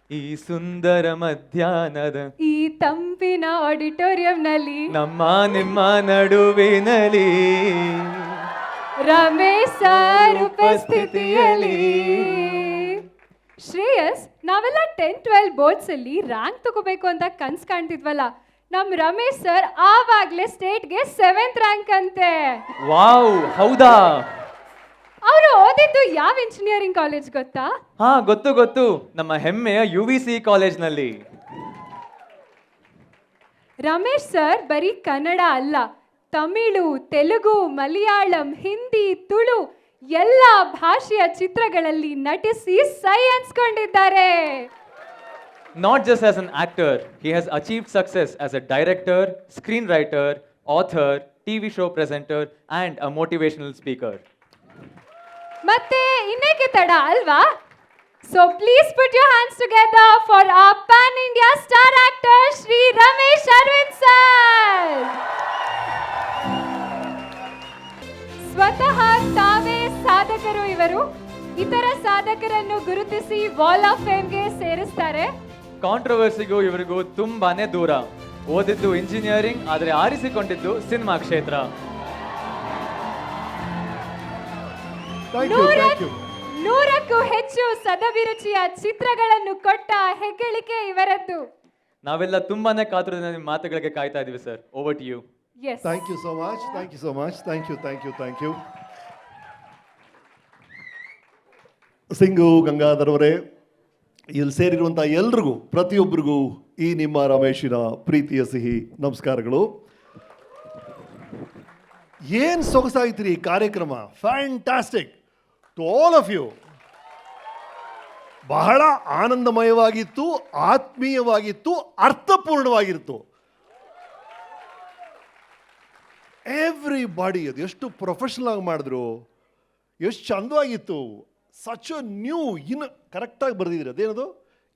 ಈ ಸುಂದರ ಮಧ್ಯಾಹ್ನದ ಈ ತಂಪಿನ ಆಡಿಟೋರಿಯಂನಲ್ಲಿ ನಮ್ಮ ನಿಮ್ಮ ನಡುವಿನಲ್ಲಿ ರಮೇಶ್ ಸರ್ ಉಪಸ್ಥಿತಿಯಲ್ಲಿ ಶ್ರೇಯಸ್, ನಾವೆಲ್ಲ 10-12 ಬೋರ್ಡ್ಸ್ ಅಲ್ಲಿ ರ್ಯಾಂಕ್ ತಗೋಬೇಕು ಅಂತ ಕನ್ಸ್ ಕಾಣ್ತಿದ್ವಲ್ಲ, ನಮ್ ರಮೇಶ್ ಸರ್ ಆವಾಗ್ಲೇ ಸ್ಟೇಟ್ಗೆ 7th ರ್ಯಾಂಕ್ ಅಂತೆ. ವಾವ್, ಹೌದಾ? ಅವರು ಓದಿದ್ದು ಯಾವ ಇಂಜಿನಿಯರಿಂಗ್ ಕಾಲೇಜ್ ಗೊತ್ತಾ? ಹಾ, ಗೊತ್ತು ಗೊತ್ತು, ನಮ್ಮ ಹೆಮ್ಮೆಯ UVC ಕಾಲೇಜ್ನಲ್ಲಿ. ರಮೇಶ್ ಸರ್ ಬರೀ ಕನ್ನಡ ಅಲ್ಲ, ತಮಿಳು, ತೆಲುಗು, ಮಲಯಾಳಂ, ಹಿಂದಿ, ತುಳು ಎಲ್ಲ ಭಾಷೆಯ ಚಿತ್ರಗಳಲ್ಲಿ ನಟಿಸಿ ಸೈ ಅನ್ಸ್ಕೊಂಡಿದ್ದಾರೆ. Not just as an actor, he has achieved success as a director, screenwriter, author, TV show presenter, and a motivational speaker. ಮತ್ತೆ ಇನ್ನೇಕೆ ತಡ ಅಲ್ವಾ? So please put your hands together for our pan India star actor Shri Ramesh Aravind sir. ಸ್ವತಃ ತಾವೇ ಸಾಧಕರು ಇವರು. ಇತರ ಸಾಧಕರನ್ನು ಗುರುತಿಸಿ ವಾಲ್ ಆಫ್ ಫೇಮ್ಗೆ ಸೇರಿಸ್ತಾರೆ. ಕಾಂಟ್ರವರ್ಸಿಗೂ ಇವರಿಗೂ ತುಂಬಾನೇ ದೂರ. ಓದಿದ್ದು ಇಂಜಿನಿಯರಿಂಗ್, ಆದರೆ ಆರಿಸಿಕೊಂಡಿದ್ದು ಸಿನಿಮಾ ಕ್ಷೇತ್ರ. ನೂರಕ್ಕೂ ಹೆಚ್ಚು ಸದಭಿರುಚಿಯ ಚಿತ್ರಗಳನ್ನು ಕೊಟ್ಟ ಹೆಗ್ಗಳಿಕೆ ಇವರದ್ದು. ನಾವೆಲ್ಲ ತುಂಬಾನೇ ಕಾತುರದಿಂದ ನಿಮ್ಮ ಮಾತುಗಳಿಗೆ ಕಾಯ್ತಾ ಇದೀವಿ sir. Over to you. Yes. Thank you so much. Thank you so much. Thank you. Thank you. Thank you. Singhu Gangadhar ಅವರೇ, ಇಲ್ಲಿ ಸೇರಿರುವಂಥ ಎಲ್ರಿಗೂ, ಪ್ರತಿಯೊಬ್ಬರಿಗೂ ಈ ನಿಮ್ಮ ರಮೇಶಿನ ಪ್ರೀತಿಯ ಸಿಹಿ ನಮಸ್ಕಾರಗಳು. ಏನು ಸೊಗಸಾಗಿತ್ರಿ ಈ ಕಾರ್ಯಕ್ರಮ. Fantastic to all of you. ಬಹಳ ಆನಂದಮಯವಾಗಿತ್ತು, ಆತ್ಮೀಯವಾಗಿತ್ತು, ಅರ್ಥಪೂರ್ಣವಾಗಿತ್ತು. ಎವ್ರಿಬಾಡಿ ಅದು ಎಷ್ಟು ಪ್ರೊಫೆಷನಲ್ ಆಗಿ ಮಾಡಿದ್ರು, ಎಷ್ಟು ಚಂದವಾಗಿತ್ತು. ಸಚ್ ಅ ನ್ಯೂ ಕರೆಕ್ಟಾಗಿ ಬರೆದಿದ್ದೀರಿ. ಅದೇನದು,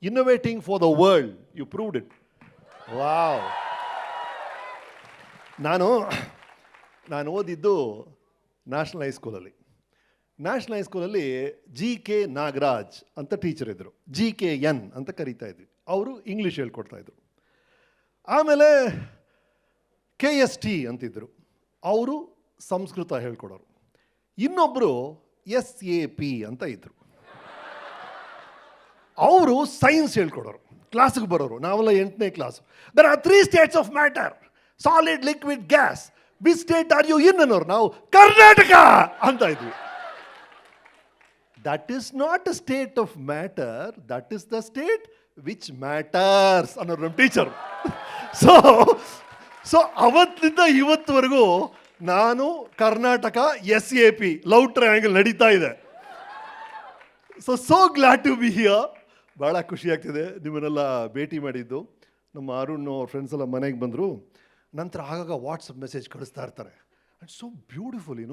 innovating for the world. You proved it. Wow. ನಾನು ಓದಿದ್ದು ನ್ಯಾಷನಲ್ ಹೈಸ್ಕೂಲಲ್ಲಿ. ನ್ಯಾಷನಲ್ ಹೈಸ್ಕೂಲಲ್ಲಿ GK ನಾಗರಾಜ್ ಅಂತ ಟೀಚರ್ ಇದ್ದರು. GKN ಅಂತ ಕರೀತಾ ಇದ್ವಿ. ಅವರು ಇಂಗ್ಲೀಷ್ ಹೇಳ್ಕೊಡ್ತಾಯಿದ್ರು. ಆಮೇಲೆ KST ಅಂತಿದ್ದರು, ಅವರು ಸಂಸ್ಕೃತ ಹೇಳ್ಕೊಡೋರು. ಇನ್ನೊಬ್ಬರು SAP ಅಂತ ಇದ್ದರು, ಅವರು ಸೈನ್ಸ್ ಹೇಳ್ಕೊಡೋರು. ಕ್ಲಾಸಿಗೆ ಬರೋರು. ನಾವೆಲ್ಲ 8ನೇ class. There are 3 states of matter: solid, liquid, gas. Which state are you in ಅನ್ನೋರು. ನಾವು ಕರ್ನಾಟಕ ಅಂತ ಇದ್ವಿ. That is not a state of matter, that is the state which matters ಅನ್ನೋರು ನಮ್ಮ ಟೀಚರ್. ಸೊ ಅವತ್ತಿಂದ ಇವತ್ತುವರೆಗೂ ನಾನು ಕರ್ನಾಟಕ SAP ಲವ್ ಟ್ರಯಾಂಗಲ್ ನಡೀತಾ ಇದೆ. So glad to be here. ಭಾಳ ಖುಷಿ ಆಗ್ತಿದೆ ನಿಮ್ಮನ್ನೆಲ್ಲ ಭೇಟಿ ಮಾಡಿದ್ದು. ನಮ್ಮ ಅರುಣ್ ಅವ್ರ ಫ್ರೆಂಡ್ಸ್ ಎಲ್ಲ ಮನೆಗೆ ಬಂದರು. ನಂತರ ಆಗಾಗ ವಾಟ್ಸಪ್ ಮೆಸೇಜ್ ಕಳಿಸ್ತಾ ಇರ್ತಾರೆ. It's so beautiful.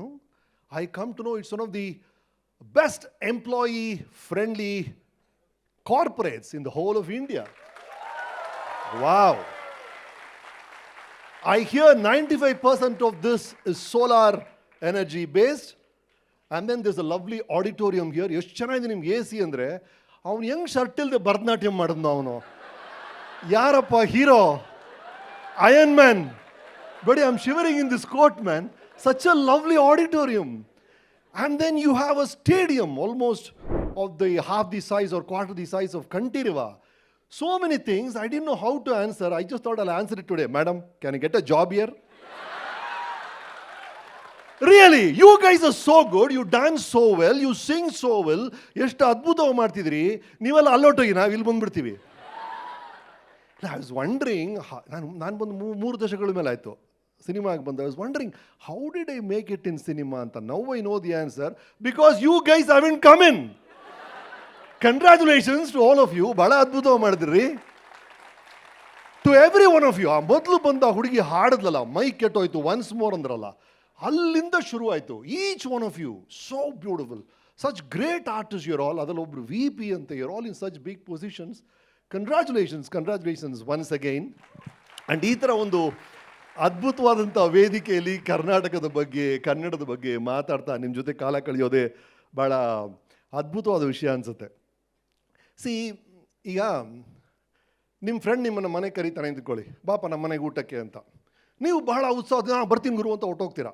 I come to know it's one of the best employee friendly corporates in the whole of India. Wow. I hear 95% of this is solar energy based, and then there's a lovely auditorium here. ಎಷ್ಟು ಚೆನ್ನಾಗಿದೆ ನಿಮ್ಗೆ AC ಅಂದರೆ. ಅವನು ಹೆಂಗೆ shirt ಇಲ್ಲದೆ ಭರತನಾಟ್ಯಂ ಮಾಡಿದ್ನು ಅವನು. ಯಾರಪ್ಪ hero? Iron man. But I am shivering in this coat man. Such a lovely auditorium. And then you have a stadium almost of the half the size or quarter the size of Kantireva. So many things, I didn't know how to answer. I just thought I'll answer it today. Madam, can I get a job here? Really, you guys are so good. You dance so well. You sing so well. ಎಷ್ಟು ಅದ್ಭುತವಾಗಿ ಮಾಡ್ತಿದ್ರಿ. ನೀವೆಲ್ಲ ಅಲ್ಲೋಟೋಗಿ ನಾವು ಇಲ್ಲಿ ಬಂದ್ಬಿಡ್ತೀವಿ. I was wondering, ನಾನು ಬಂದು 3 ದಶಕಗಳ ಮೇಲೆ ಆಯಿತು ಸಿನಿಮಾಗೆ ಬಂದ. I was wondering, how did I make it in cinema ಅಂತ. Now I know the answer. Because you guys haven't come in. Congratulations to all of you. ಭಾಳ ಅದ್ಭುತವಾಗಿ ಮಾಡಿದ್ರಿ. To every one of you. ಆ ಮೊದಲು ಬಂದ ಹುಡುಗಿ ಹಾಡಿದ್ಲಲ್ಲ, ಮೈ ಕೆಟ್ಟೋಯ್ತು, once more ಅಂದ್ರಲ್ಲ, ಅಲ್ಲಿಂದ ಶುರು ಆಯಿತು. Each one of you so beautiful. Such great artist you're all. ಅದರಲ್ಲಿ ಒಬ್ರು VP ಅಂತ. You're all in such big positions. Congratulations once again. And ಈ ಥರ ಒಂದು ಅದ್ಭುತವಾದಂಥ ವೇದಿಕೆಯಲ್ಲಿ ಕರ್ನಾಟಕದ ಬಗ್ಗೆ, ಕನ್ನಡದ ಬಗ್ಗೆ ಮಾತಾಡ್ತಾ ನಿಮ್ಮ ಜೊತೆ ಕಾಲ ಕಳೆಯೋದೇ ಭಾಳ ಅದ್ಭುತವಾದ ವಿಷಯ ಅನಿಸುತ್ತೆ. ಸಿ, ಈಗ ನಿಮ್ಮ ಫ್ರೆಂಡ್ ನಿಮ್ಮನ್ನು ಮನೆಗೆ ಕರೀತಾನೆ ಅಂದ್ಕೊಳ್ಳಿ, ಬಾಪ ನಮ್ಮ ಮನೆಗೆ ಊಟಕ್ಕೆ ಅಂತ. ನೀವು ಬಹಳ ಉತ್ಸಾಹ ಬರ್ತೀನಿ ಗುರು ಅಂತ ಹೊಟ್ಟೋಗ್ತೀರಾ.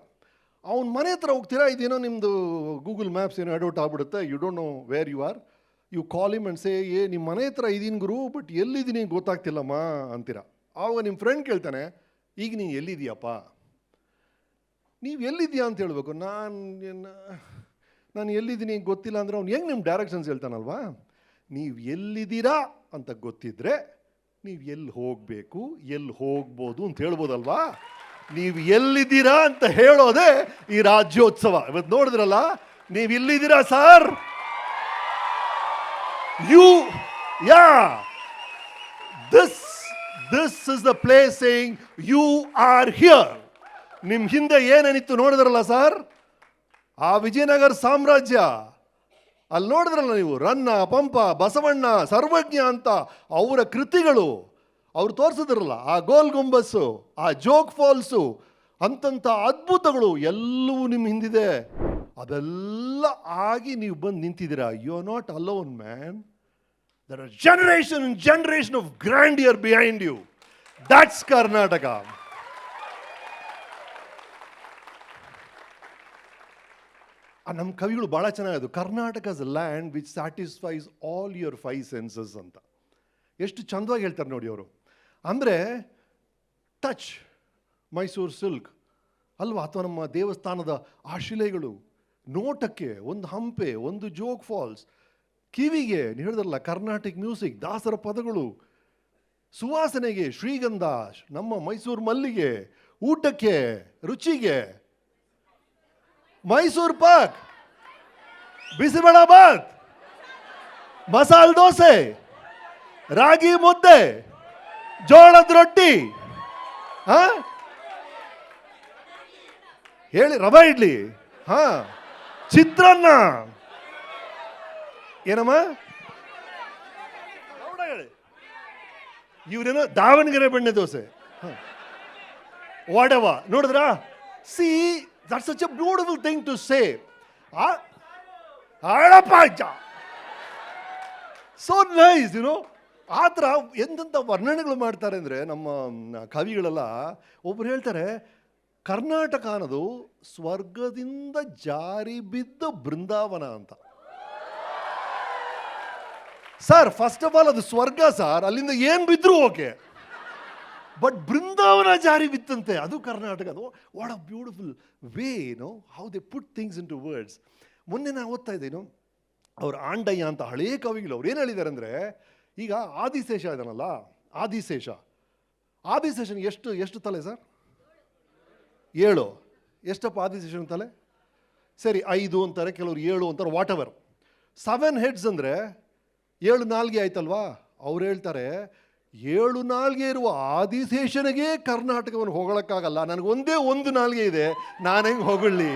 ಅವ್ನ ಮನೆ ಹತ್ರ ಹೋಗ್ತೀರಾ, ಇದೇನೋ ನಿಮ್ಮದು ಗೂಗಲ್ ಮ್ಯಾಪ್ಸ್ ಏನೋ ಅಡೌಟ್ ಆಗ್ಬಿಡುತ್ತೆ, you don't know where you are. You call him and say, ನಿಮ್ಮ ಮನೆ ಹತ್ರ ಇದ್ದೀನಿ ಗುರು, ಬಟ್ ಎಲ್ಲಿದ್ದೀನಿ ಗೊತ್ತಾಗ್ತಿಲ್ಲಮ್ಮ ಅಂತೀರಾ. ಆವಾಗ ನಿಮ್ಮ ಫ್ರೆಂಡ್ ಕೇಳ್ತಾನೆ, ಈಗ ನೀನು ಎಲ್ಲಿದೆಯಪ್ಪ? ನೀವು ಎಲ್ಲಿದ್ದೀಯಾ ಅಂತ ಹೇಳಬೇಕು. ನಾನು ಎಲ್ಲಿದ್ದೀನಿ ಗೊತ್ತಿಲ್ಲ ಅಂದರೆ ಅವ್ನು ಹೆಂಗೆ ನಿಮ್ಮ ಡೈರೆಕ್ಷನ್ಸ್ ಹೇಳ್ತಾನಲ್ವಾ. ನೀವು ಎಲ್ಲಿದ್ದೀರಾ ಅಂತ ಗೊತ್ತಿದ್ದರೆ ನೀವು ಎಲ್ಲಿ ಹೋಗಬೇಕು, ಎಲ್ಲಿ ಹೋಗ್ಬೋದು ಅಂತ ಹೇಳ್ಬೋದಲ್ವಾ. ನೀವು ಎಲ್ಲಿದ್ದೀರಾ ಅಂತ ಹೇಳೋದೇ ಈ ರಾಜ್ಯೋತ್ಸವ. ಇವತ್ತು ನೋಡಿದ್ರಲ್ಲ, ನೀವು ಇಲ್ಲಿದ್ದೀರಾ sir, this is the place saying you are here. ನಿಮ್ಮ ಹಿಂದೆ ಏನೇನಿತ್ತು ನೋಡಿದ್ರಲ್ಲ ಸರ್, ಆ ವಿಜಯನಗರ ಸಾಮ್ರಾಜ್ಯ. ಅಲ್ಲಿ ನೋಡಿದ್ರಲ್ಲ ನೀವು, ರನ್ನ, ಪಂಪ, ಬಸವಣ್ಣ, ಸರ್ವಜ್ಞ ಅಂತ ಅವರ ಕೃತಿಗಳು ಅವ್ರು ತೋರಿಸಿದ್ರಲ್ಲ, ಆ ಗೋಲ್ ಗುಂಬಸ್ಸು, ಆ ಜೋಗ್ ಫಾಲ್ಸು ಅಂತಂಥ ಅದ್ಭುತಗಳು ಎಲ್ಲವೂ ನಿಮ್ಮ ಹಿಂದಿದೆ. ಅದೆಲ್ಲ ಆಗಿ ನೀವು ಬಂದು ನಿಂತಿದ್ದೀರಾ. You are not alone man. There are generation and generation of grandeur behind you. That's Karnataka. ನಮ್ಮ ಕವಿಗಳು ಭಾಳ ಚೆನ್ನಾಗದು. Karnataka's land which satisfies all your 5 senses ಅಂತ. ಎಷ್ಟು ಚಂದವಾಗಿ ಹೇಳ್ತಾರೆ ನೋಡಿ ಅವರು. ಅಂದರೆ ಟಚ್ ಮೈಸೂರು ಸಿಲ್ಕ್ ಅಲ್ವಾ, ಅಥವಾ ನಮ್ಮ ದೇವಸ್ಥಾನದ ಆ ಶಿಲೆಗಳು, ನೋಟಕ್ಕೆ ಒಂದು ಹಂಪೆ, ಒಂದು ಜೋಗ್ ಫಾಲ್ಸ್, ಕಿವಿಗೆ ನೀವು ಹೇಳಿದ್ರಲ್ಲ ಕರ್ನಾಟಿಕ್ ಮ್ಯೂಸಿಕ್, ದಾಸರ ಪದಗಳು, ಸುವಾಸನೆಗೆ ಶ್ರೀಗಂಧ, ನಮ್ಮ ಮೈಸೂರು ಮಲ್ಲಿಗೆ, ಊಟಕ್ಕೆ ರುಚಿಗೆ ಮೈಸೂರು ಪಾಕ್, ಬಿಸಿಬೇಳಾಬಾತ್, ಮಸಾಲೆ ದೋಸೆ, ರಾಗಿ ಮುದ್ದೆ, ಜೋಳದ ರೊಟ್ಟಿ, ಹೇಳಿ ರವೆ ಇಡ್ಲಿ, ಚಿತ್ರಾನ್ನ, ಏನಮ್ಮ ಹೇಳಿ, ಇವ್ರೇನೋ ದಾವಣಗೆರೆ ಬೆಣ್ಣೆ ದೋಸೆ, ವಾಡವ ನೋಡಿದ್ರಾ? C that's such a beautiful thing to say. So nice, you know. ಆ ಥರ ಎಂತೆಂಥ ವರ್ಣನೆಗಳು ಮಾಡ್ತಾರೆ ಅಂದರೆ ನಮ್ಮ ಕವಿಗಳೆಲ್ಲ. ಒಬ್ಬರು ಹೇಳ್ತಾರೆ, ಕರ್ನಾಟಕ ಅನ್ನೋದು ಸ್ವರ್ಗದಿಂದ ಜಾರಿ ಬಿದ್ದ ಬೃಂದಾವನ ಅಂತ. ಸರ್, ಫಸ್ಟ್ ಆಫ್ ಆಲ್ ಅದು ಸ್ವರ್ಗ ಸರ್, ಅಲ್ಲಿಂದ ಏನು ಬಿದ್ದರೂ ಓಕೆ, ಬಟ್ ಬೃಂದಾವನ ಜಾರಿ ಬಿತ್ತಂತೆ, ಅದು ಕರ್ನಾಟಕ. ಅದು what a beautiful way, know how they put things into words. ಮೊನ್ನೆ ನಾನು ಓದ್ತಾ ಇದ್ದೇನು, ಅವ್ರು ಆಂಡಯ್ಯ ಅಂತ ಹಳೇ ಕವಿಗಳು ಅವ್ರು ಏನು ಹೇಳಿದ್ದಾರೆ ಅಂದರೆ, ಈಗ ಆದಿಶೇಷ ಇದಾನಲ್ಲ, ಆದಿಶೇಷನ್ ಎಷ್ಟು ತಲೆ ಸರ್? 7. ಎಷ್ಟಪ್ಪ ಆದಿಶೇಷನ್ ತಲೆ? ಸರಿ 5 ಅಂತಾರೆ, ಕೆಲವರು 7 ಅಂತಾರೆ, ವಾಟ್ ಎವರ್. 7 ಹೆಡ್ಸ್ ಅಂದರೆ 7 ನಾಲ್ಗೆ ಆಯ್ತಲ್ವಾ. ಅವ್ರು ಹೇಳ್ತಾರೆ, 7 ನಾಲ್ಗೆ ಇರುವ ಆದಿಶೇಷನಿಗೆ ಕರ್ನಾಟಕವನ್ನು ಹೊಗಳಕ್ಕಾಗಲ್ಲ, ನನಗೊಂದೇ 1 ನಾಲ್ಗೆ ಇದೆ, ನಾನು ಹೆಂಗೆ ಹೊಗಳ್ಳಿ?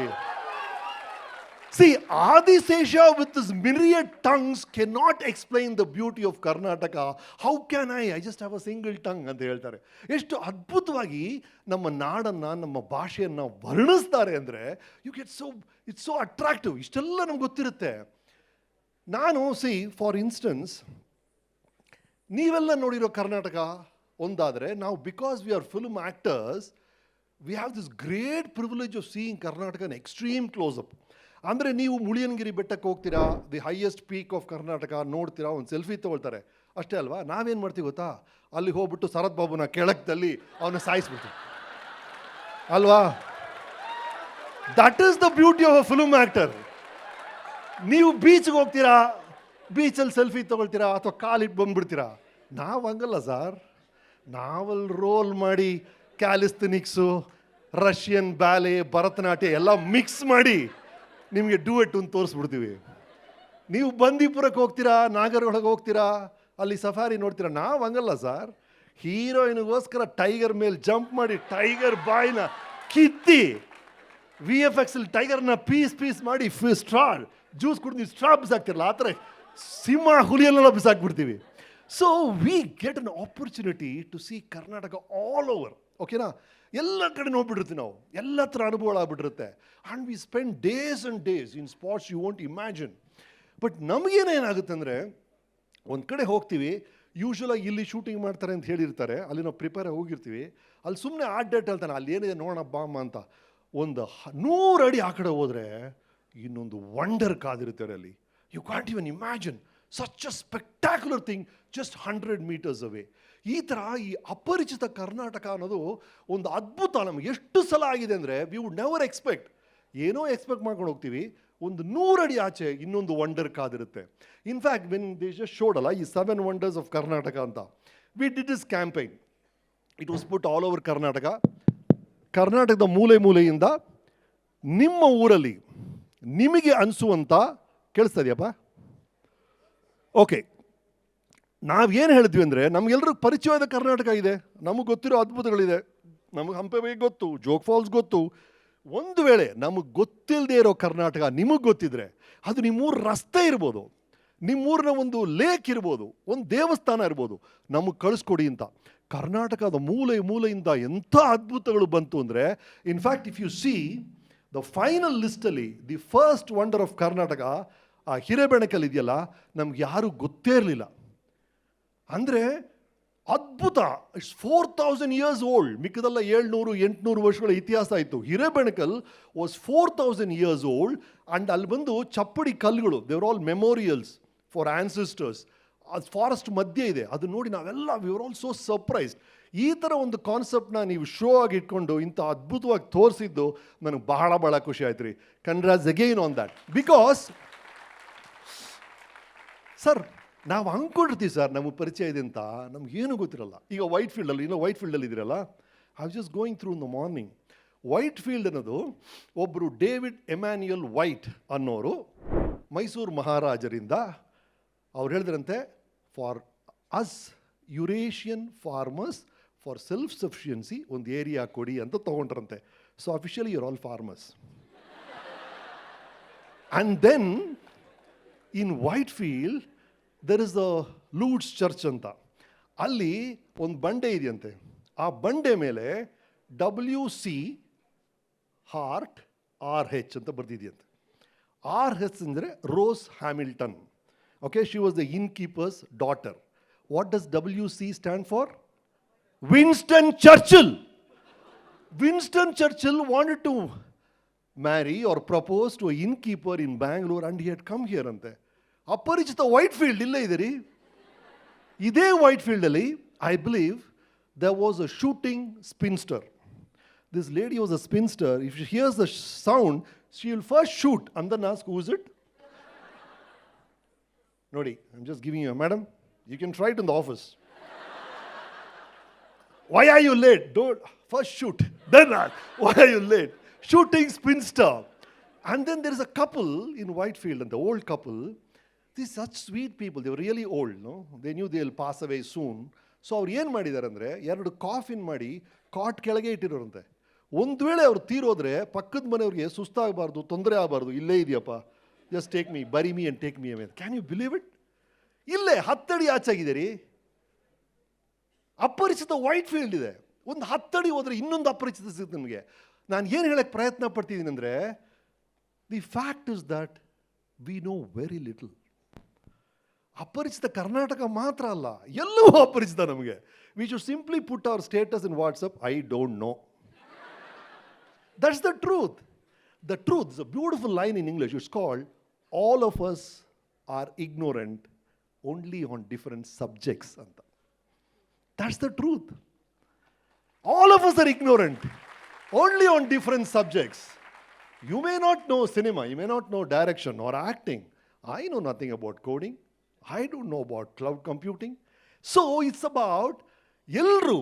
See, Adisesha with his myriad tongues cannot explain the beauty of Karnataka. How can I just have a single tongue ಅಂತ ಹೇಳ್ತಾರೆ. ಎಷ್ಟು ಅದ್ಭುತವಾಗಿ ನಮ್ಮ ನಾಡನ್ನು, ನಮ್ಮ ಭಾಷೆಯನ್ನು ವರ್ಣಿಸ್ತಾರೆ ಅಂದರೆ, you get it's so attractive. ಇಷ್ಟೆಲ್ಲ ನಮ್ಗೆ ಗೊತ್ತಿರುತ್ತೆ. ನಾನು ಫಾರ್ ಇನ್ಸ್ಟೆನ್ಸ್, ನೀವೆಲ್ಲ ನೋಡಿರೋ ಕರ್ನಾಟಕ ಒಂದಾದರೆ, ನಾವು because we are film actors, we have this great privilege of seeing Karnataka in extreme close-up. ಅಂದರೆ ನೀವು ಮುಳಿಯನಗಿರಿ ಬೆಟ್ಟಕ್ಕೆ ಹೋಗ್ತೀರಾ, the highest peak of Karnataka ನೋಡ್ತೀರಾ, ಒಂದು ಸೆಲ್ಫಿ ತೊಗೊಳ್ತಾರೆ, ಅಷ್ಟೇ ಅಲ್ವಾ. ನಾವೇನು ಮಾಡ್ತೀವಿ ಗೊತ್ತಾ, ಅಲ್ಲಿ ಹೋಗ್ಬಿಟ್ಟು ಶರತ್ ಬಾಬುನ ಕೆಳಕ್ದಲ್ಲಿ ಅವನ್ನ ಸಾಯಿಸ್ಬಿಡ್ತೀವಿ ಅಲ್ವಾ. That is the beauty of a film actor. ನೀವು ಬೀಚ್ಗೆ ಹೋಗ್ತೀರಾ, ಬೀಚಲ್ಲಿ ಸೆಲ್ಫಿ ತೊಗೊಳ್ತೀರಾ, ಅಥವಾ ಕಾಲಿಟ್ಟು ಬಂದ್ಬಿಡ್ತೀರಾ. ನಾವು ಹಂಗಲ್ಲ ಸರ್, ನಾವಲ್ಲಿ ರೋಲ್ ಮಾಡಿ ಕ್ಯಾಲಿಸ್ಥೆನಿಕ್ಸು, ರಷ್ಯನ್ ಬ್ಯಾಲೆ, ಭರತನಾಟ್ಯ ಎಲ್ಲ ಮಿಕ್ಸ್ ಮಾಡಿ ನಿಮಗೆ ಡೂಯೆಟ್ ಅಂತ ತೋರಿಸ್ಬಿಡ್ತೀವಿ. ನೀವು ಬಂದೀಪುರಕ್ಕೆ ಹೋಗ್ತೀರಾ, ನಾಗರೊಳಗೆ ಹೋಗ್ತೀರಾ, ಅಲ್ಲಿ ಸಫಾರಿ ನೋಡ್ತೀರಾ. ನಾವು ಹಂಗಲ್ಲ ಸರ್, ಹೀರೋಯಿನ್ಗೋಸ್ಕರ ಟೈಗರ್ ಮೇಲೆ ಜಂಪ್ ಮಾಡಿ ಟೈಗರ್ ಬಾಯ್ನ ಕಿತ್ತಿ VFX ಅಲ್ಲಿ ಟೈಗರ್ನ ಪೀಸ್ ಮಾಡಿ ಜ್ಯೂಸ್ ಕುಡಿದು ನೀವು ಸ್ಟ್ರಾ ಬಿಸಾಕ್ತಿರಲ್ಲ, ಆ ಥರ ಸಿಂಹ ಹುಲಿಯಲ್ಲೆಲ್ಲ ಬಿಸಾಕ್ಬಿಡ್ತೀವಿ. So we get an opportunity to see Karnataka all over. ಓಕೆನಾ? ಎಲ್ಲ ಕಡೆ ನೋಡ್ಬಿಟ್ಟಿರ್ತೀವಿ ನಾವು, ಎಲ್ಲ ಥರ ಅನುಭವಗಳಾಗ್ಬಿಟ್ಟಿರುತ್ತೆ. And we spend days and days in spots you want imagine. But ನಮಗೇನೇನಾಗುತ್ತೆ ಅಂದರೆ, ಒಂದು ಕಡೆ ಹೋಗ್ತೀವಿ, ಯೂಶ್ವಲಾಗಿ ಇಲ್ಲಿ ಶೂಟಿಂಗ್ ಮಾಡ್ತಾರೆ ಅಂತ ಹೇಳಿರ್ತಾರೆ, ಅಲ್ಲಿ ನಾವು ಪ್ರಿಪೇರ್ ಹೋಗಿರ್ತೀವಿ, ಅಲ್ಲಿ ಸುಮ್ಮನೆ ಡೇಟ್ ಹೇಳ್ತಾನೆ ಅಲ್ಲಿ ಏನಿದೆ ನೋಡೋಣ ಬಾಮ್ಮ ಅಂತ. ಒಂದು 100 ಅಡಿ ಆ ಕಡೆ ಹೋದರೆ ಇನ್ನೊಂದು ವಂಡರ್ ಕಾದಿರುತ್ತೆ ಅಲ್ಲಿ. You can't even imagine such a spectacular thing just 100 meters away. ಈ ಥರ ಈ ಅಪರಿಚಿತ ಕರ್ನಾಟಕ ಅನ್ನೋದು ಒಂದು ಅದ್ಭುತ. ನಮಗೆ ಎಷ್ಟು ಸಲ ಆಗಿದೆ ಅಂದರೆ ವಿ ವುಡ್ ನೆವರ್ ಎಕ್ಸ್ಪೆಕ್ಟ್, ಏನೋ ಎಕ್ಸ್ಪೆಕ್ಟ್ ಮಾಡ್ಕೊಂಡು ಹೋಗ್ತೀವಿ, ಒಂದು 100 ಅಡಿ ಆಚೆ ಇನ್ನೊಂದು ವಂಡರ್ ಕಾದಿರುತ್ತೆ. In fact when they just showed ಅಲ್ಲ ಈ 7 ವಂಡರ್ಸ್ ಆಫ್ ಕರ್ನಾಟಕ ಅಂತ, we did this campaign. It was put all over Karnataka. ಕರ್ನಾಟಕದ ಮೂಲೆ ಮೂಲೆಯಿಂದ ನಿಮ್ಮ ಊರಲ್ಲಿ ನಿಮಗೆ ಅನಿಸುವಂಥ, ಕೇಳಿಸ್ತಾ ಇದೆಯಪ್ಪ? ಓಕೆ, ನಾವೇನು ಹೇಳಿದ್ವಿ ಅಂದರೆ ನಮಗೆಲ್ಲರಿಗೂ ಪರಿಚಯವಾದ ಕರ್ನಾಟಕ ಇದೆ, ನಮಗೆ ಗೊತ್ತಿರೋ ಅದ್ಭುತಗಳಿದೆ, ನಮಗೆ ಹಂಪೆ ಬಗ್ಗೆ ಗೊತ್ತು, ಜೋಗ್ ಫಾಲ್ಸ್ ಗೊತ್ತು. ಒಂದು ವೇಳೆ ನಮಗೆ ಗೊತ್ತಿಲ್ಲದೆ ಇರೋ ಕರ್ನಾಟಕ ನಿಮಗೆ ಗೊತ್ತಿದ್ರೆ, ಅದು ನಿಮ್ಮೂರ ರಸ್ತೆ ಇರ್ಬೋದು, ನಿಮ್ಮೂರಿನ ಒಂದು ಲೇಕ್ ಇರ್ಬೋದು, ಒಂದು ದೇವಸ್ಥಾನ ಇರ್ಬೋದು, ನಮಗೆ ಕಳಿಸ್ಕೊಡಿ ಅಂತ. ಕರ್ನಾಟಕದ ಮೂಲೆ ಮೂಲೆಯಿಂದ ಎಂಥ ಅದ್ಭುತಗಳು ಬಂತು ಅಂದರೆ, in fact if you see the final ಲಿಸ್ಟಲ್ಲಿ the first wonder of Karnataka ಆ ಹಿರೇಬೆಣಕಲ್ ಇದೆಯಲ್ಲ, ನಮ್ಗೆ ಯಾರೂ ಗೊತ್ತೇ ಇರಲಿಲ್ಲ. ಅಂದರೆ ಅದ್ಭುತ. It's 4000 years old. ಮಿಕ್ಕದೆಲ್ಲ 700-800 ವರ್ಷಗಳ ಇತಿಹಾಸ ಆಯಿತು. Hirebenakal was 4000 years old. And ಅಲ್ಲಿ ಬಂದು ಚಪ್ಪಡಿ ಕಲ್ಲುಗಳು, ದೇವರ್ ಆಲ್ ಮೆಮೋರಿಯಲ್ಸ್ ಫಾರ್ ಆನ್ಸಿಸ್ಟರ್ಸ್. ಅದು ಫಾರೆಸ್ಟ್ ಮಧ್ಯೆ ಇದೆ. ಅದು ನೋಡಿ ನಾವೆಲ್ಲ we are all so surprised. ಈ ಥರ ಒಂದು ಕಾನ್ಸೆಪ್ಟ್ನ ನೀವು ಶೋ ಆಗಿ ಇಟ್ಕೊಂಡು ಇಂಥ ಅದ್ಭುತವಾಗಿ ತೋರಿಸಿದ್ದು ನನಗೆ ಬಹಳ ಬಹಳ ಖುಷಿ ಆಯ್ತು ರೀ. Congrats again on that. Because sir, ನಾವು ಅಂದ್ಕೊಂಡಿರ್ತೀವಿ ಸರ್ ನಮಗೆ ಪರಿಚಯ ಇದೆ ಅಂತ, ನಮಗೇನು ಗೊತ್ತಿರಲ್ಲ. ಈಗ ವೈಟ್ ಫೀಲ್ಡಲ್ಲಿ, ವೈಟ್ ಫೀಲ್ಡಲ್ಲಿ ಇದ್ದೀರಲ್ಲ, I was just going through in the morning. White field ಅನ್ನೋದು ಒಬ್ಬರು ಡೇವಿಡ್ ಎಮ್ಯಾನ್ಯುಯಲ್ ವೈಟ್ ಅನ್ನೋರು ಮೈಸೂರು ಮಹಾರಾಜರಿಂದ ಅವ್ರು ಹೇಳಿದ್ರಂತೆ, for us Eurasian farmers for self sufficiency ಒಂದು ಏರಿಯಾ ಕೊಡಿ ಅಂತ ತೊಗೊಂಡ್ರಂತೆ. So officially you're all farmers. And then in Whitefield there is the Lourdes church ಅಂತ, ಅಲ್ಲಿ ಒಂದು ಬಂಡೆ ಇದೆಯಂತೆ. ಆ ಬಂಡೆ ಮೇಲೆ WC RH ಅಂತ ಬರ್ದಿದೆಯಂತೆ. RH ಅಂದರೆ Rose Hamilton. Okay, she was the innkeeper's daughter. What does WC stand for? Winston Churchill. Winston Churchill wanted to marry or propose to an innkeeper in Bangalore and he had come here ante. ಅಪರಿಚಿತ white field ಇಲ್ಲೇ ಇದೆ ರೀ. ಇದೇ white ಫೀಲ್ಡಲ್ಲಿ I believe there was a shooting spinster. This lady was a spinster. If she hears the sound, she will first shoot and then ask, who is it? Nodi, I'm just giving you, madam, you can try it in the office. Why are you late? Don't first shoot, then ask, why are you late? Shooting spinster. And then there is a couple in Whitefield, and the old couple, these such sweet people, they were really old, no? They knew they'll pass away soon. So ಅವ್ರು ಏನು ಮಾಡಿದ್ದಾರೆ ಅಂದರೆ, 2 coffin ಮಾಡಿ ಕಾಟ್ ಕೆಳಗೆ ಇಟ್ಟಿರೋರಂತೆ. ಒಂದು ವೇಳೆ ಅವ್ರು ತೀರೋದ್ರೆ ಪಕ್ಕದ ಮನೆಯವ್ರಿಗೆ ಸುಸ್ತಾಗಬಾರ್ದು, ತೊಂದರೆ ಆಗಬಾರ್ದು, ಇಲ್ಲೇ ಇದೆಯಪ್ಪ, ಜಸ್ಟ್ ಟೇಕ್ ಮೀ, ಬರಿ me and take me away. Can you believe it? ಇಲ್ಲೇ 10 ಅಡಿ ಆಚಾಗಿದೆ ರೀ. ಅಪರಿಚಿತ ವೈಟ್ ಫೀಲ್ಡ್ ಇದೆ. ಒಂದು 10 ಅಡಿ ಹೋದರೆ ಇನ್ನೊಂದು ಅಪರಿಚಿತ ಸಿಗುತ್ತೆ ನಿಮಗೆ. ನಾನು ಏನು ಹೇಳಕ್ಕೆ ಪ್ರಯತ್ನ ಪಡ್ತಿದ್ದೀನಿ ಅಂದರೆ, the fact is that we know very little. ಅಪರಿಚಿತ ಕರ್ನಾಟಕ ಮಾತ್ರ ಅಲ್ಲ, ಎಲ್ಲವೂ ಅಪರಿಚಿತ ನಮಗೆ. We should simply put our status in WhatsApp, I don't know. That's the truth. The truth is a beautiful line in English. It's called, all of us are ignorant only on different subjects ಅಂತ. That's the truth. All of us are ignorant only on different subjects. You may not know cinema, you may not know direction or acting. I know nothing about coding. I don't know about cloud computing. So it's about ಎಲ್ಲರೂ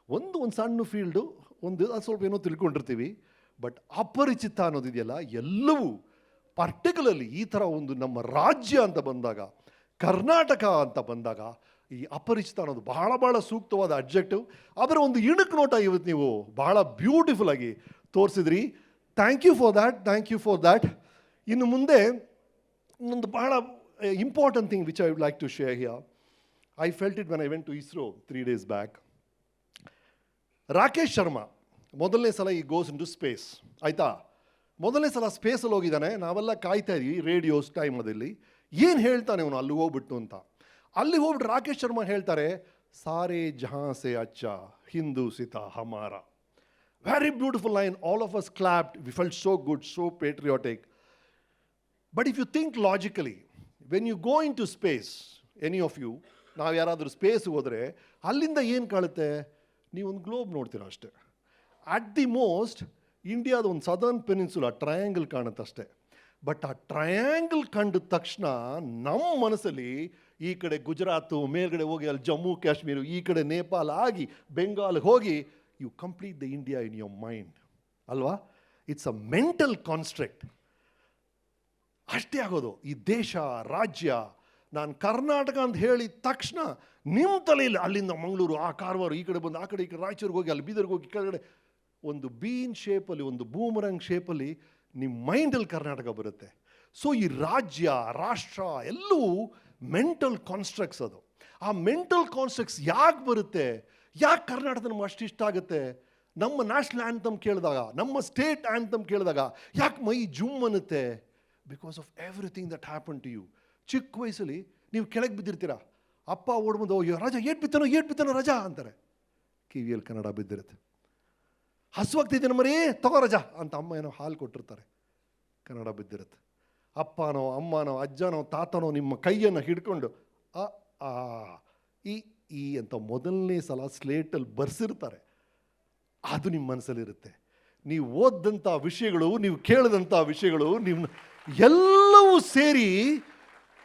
ಒಂದು ಸಣ್ಣ field, ಒಂದು ಸ್ವಲ್ಪ ಏನೋ ತಿಳ್ಕೊಂಡಿರ್ತೀವಿ. But ಅಪರಿಚಿತ ಅನ್ನೋದಿದೆಯಲ್ಲ, ಎಲ್ಲವೂ particularly ಈ ಥರ ಒಂದು ನಮ್ಮ ರಾಜ್ಯ ಅಂತ ಬಂದಾಗ, ಕರ್ನಾಟಕ ಅಂತ ಬಂದಾಗ, ಈ ಅಪರಿಚಿತ ಅನ್ನೋದು ಬಹಳ ಬಹಳ ಸೂಕ್ತವಾದ ಅಬ್ಜೆಕ್ಟಿವ್. ಅದರ ಒಂದು ಇಣುಕು ನೋಟ ಇವತ್ತು ನೀವು ಬಹಳ ಬ್ಯೂಟಿಫುಲ್ ಆಗಿ ತೋರಿಸಿದ್ರಿ. Thank you for that, thank you for that. ಇನ್ನು ಮುಂದೆ ಒಂದು ಬಹಳ important thing which I would like to share here. I felt it when I went to ISRO 3 days back. Rakesh Sharma ಮೊದಲನೇ ಸಲ ಈ ಗೋಸ್ ಇನ್ ಟು ಸ್ಪೇಸ್, ಆಯಿತಾ? ಮೊದಲನೇ ಸಲ ಸ್ಪೇಸಲ್ಲಿ ಹೋಗಿದ್ದಾನೆ. ನಾವೆಲ್ಲ ಕಾಯ್ತಾ ಇದ್ವಿ ರೇಡಿಯೋಸ್ ಟೈಮಲ್ಲಿ, ಏನು ಹೇಳ್ತಾನೆ ಅವನು ಅಲ್ಲಿ ಹೋಗ್ಬಿಟ್ಟು ಅಂತ. ಅಲ್ಲಿ ಹೋಗ್ಬಿಟ್ಟು ರಾಕೇಶ್ ಶರ್ಮಾ ಹೇಳ್ತಾರೆ, ಸಾರೆ ಜಹಾಂ ಸೆ ಅಚ್ಚಾ Hindu Sita ಹಮಾರ. Very beautiful line. All of us clapped. We felt so good, so patriotic. But if you think logically, when you go into space, any of you, ನಾವು ಯಾರಾದರೂ ಸ್ಪೇಸ್ಗೆ ಹೋದರೆ ಅಲ್ಲಿಂದ ಏನು ಕಾಣುತ್ತೆ? ನೀವೊಂದು ಗ್ಲೋಬ್ ನೋಡ್ತೀರ ಅಷ್ಟೇ. ಅಟ್ ದಿ ಮೋಸ್ಟ್ ಇಂಡಿಯಾದ ಒಂದು ಸದರ್ನ್ ಪೆನಿನ್ಸುಲಾ ಟ್ರಯಾಂಗಲ್ ಕಾಣುತ್ತೆ ಅಷ್ಟೇ. ಬಟ್ ಆ ಟ್ರಯಾಂಗಲ್ ಕಂಡ ತಕ್ಷಣ ನಮ್ಮ ಮನಸ್ಸಲ್ಲಿ ಈ ಕಡೆ ಗುಜರಾತು, ಮೇಲ್ಗಡೆ ಹೋಗಿ ಅಲ್ಲಿ ಜಮ್ಮು ಕಾಶ್ಮೀರ, ಈ ಕಡೆ ನೇಪಾಳ ಆಗಿ ಬೆಂಗಾಲ್ಗೆ ಹೋಗಿ you complete the India in your mind. ಅಲ್ವಾ? It's a mental ಕಾನ್ಸ್ಟ್ರಕ್ಟ್. ಅಷ್ಟೇ ಆಗೋದು. ಈ ದೇಶ, ರಾಜ್ಯ, ನಾನು ಕರ್ನಾಟಕ ಅಂತ ಹೇಳಿದ ತಕ್ಷಣ ನಿಮ್ಮ ತಲೆಯಲ್ಲಿ ಅಲ್ಲಿಂದ ಮಂಗಳೂರು, ಆ ಕಾರವಾರ, ಈ ಕಡೆ ಬಂದು ಆ ಕಡೆ ಈ ಕಡೆ ರಾಯಚೂರಿಗೆ ಹೋಗಿ, ಅಲ್ಲಿ ಬೀದರ್ಗೆ ಹೋಗಿ, ಕೆಳಗಡೆ ಒಂದು ಬೀನ್ ಶೇಪಲ್ಲಿ, ಒಂದು ಬೂಮರಂಗ್ ಶೇಪಲ್ಲಿ ನಿಮ್ಮ ಮೈಂಡಲ್ಲಿ ಕರ್ನಾಟಕ ಬರುತ್ತೆ. ಸೊ ಈ ರಾಜ್ಯ, ರಾಷ್ಟ್ರ ಎಲ್ಲವೂ ಮೆಂಟಲ್ ಕಾನ್ಸ್ಟ್ರಕ್ಟ್ಸ್. ಅದು ಆ ಮೆಂಟಲ್ ಕಾನ್ಸ್ಟ್ರಕ್ಟ್ಸ್ ಯಾಕೆ ಬರುತ್ತೆ? ಯಾಕೆ ಕರ್ನಾಟಕ ನಮ್ಗೆ ಅಷ್ಟು ಇಷ್ಟ ಆಗುತ್ತೆ? ನಮ್ಮ ನ್ಯಾಷನಲ್ ಆ್ಯಂಥಮ್ ಕೇಳಿದಾಗ, ನಮ್ಮ ಸ್ಟೇಟ್ ಆ್ಯಂಥಮ್ ಕೇಳಿದಾಗ ಯಾಕೆ ಮೈ ಜುಮ್ ಅನ್ನುತ್ತೆ? Because of everything that happen to you. ಚಿಕ್ಕ ವಯಸ್ಸಲ್ಲಿ ನೀವು ಕೆಳಗೆ ಬಿದ್ದಿರ್ತೀರ, ಅಪ್ಪ ಓಡ್ಬಂದು ಅಯ್ಯೋ ರಾಜ ಏಟ್ ಬಿತ್ತನೋ ರಜಾ ಅಂತಾರೆ, ಕಿವಿಯಲ್ಲಿ ಕನ್ನಡ ಬಿದ್ದಿರುತ್ತೆ. ಹಸುವಾಗ್ತಿದ್ದೇನೆ ಮರಿ, ತಗೋ ರಜಾ ಅಂತ ಅಮ್ಮ ಏನೋ ಹಾಲು ಕೊಟ್ಟಿರ್ತಾರೆ, ಕನ್ನಡ ಬಿದ್ದಿರುತ್ತೆ. ಅಪ್ಪನೋ ಅಮ್ಮನೋ ಅಜ್ಜನೋ ತಾತನೋ ನಿಮ್ಮ ಕೈಯನ್ನು ಹಿಡ್ಕೊಂಡು ಈ ಅಂತ ಮೊದಲನೇ ಸಲ ಸ್ಲೇಟಲ್ಲಿ ಬರ್ಸಿರ್ತಾರೆ, ಅದು ನಿಮ್ಮ ಮನಸ್ಸಲ್ಲಿರುತ್ತೆ. ನೀವು ಓದಿದಂಥ ವಿಷಯಗಳು, ನೀವು ಕೇಳಿದಂಥ ವಿಷಯಗಳು, ನೀವು ಎಲ್ಲವೂ ಸೇರಿ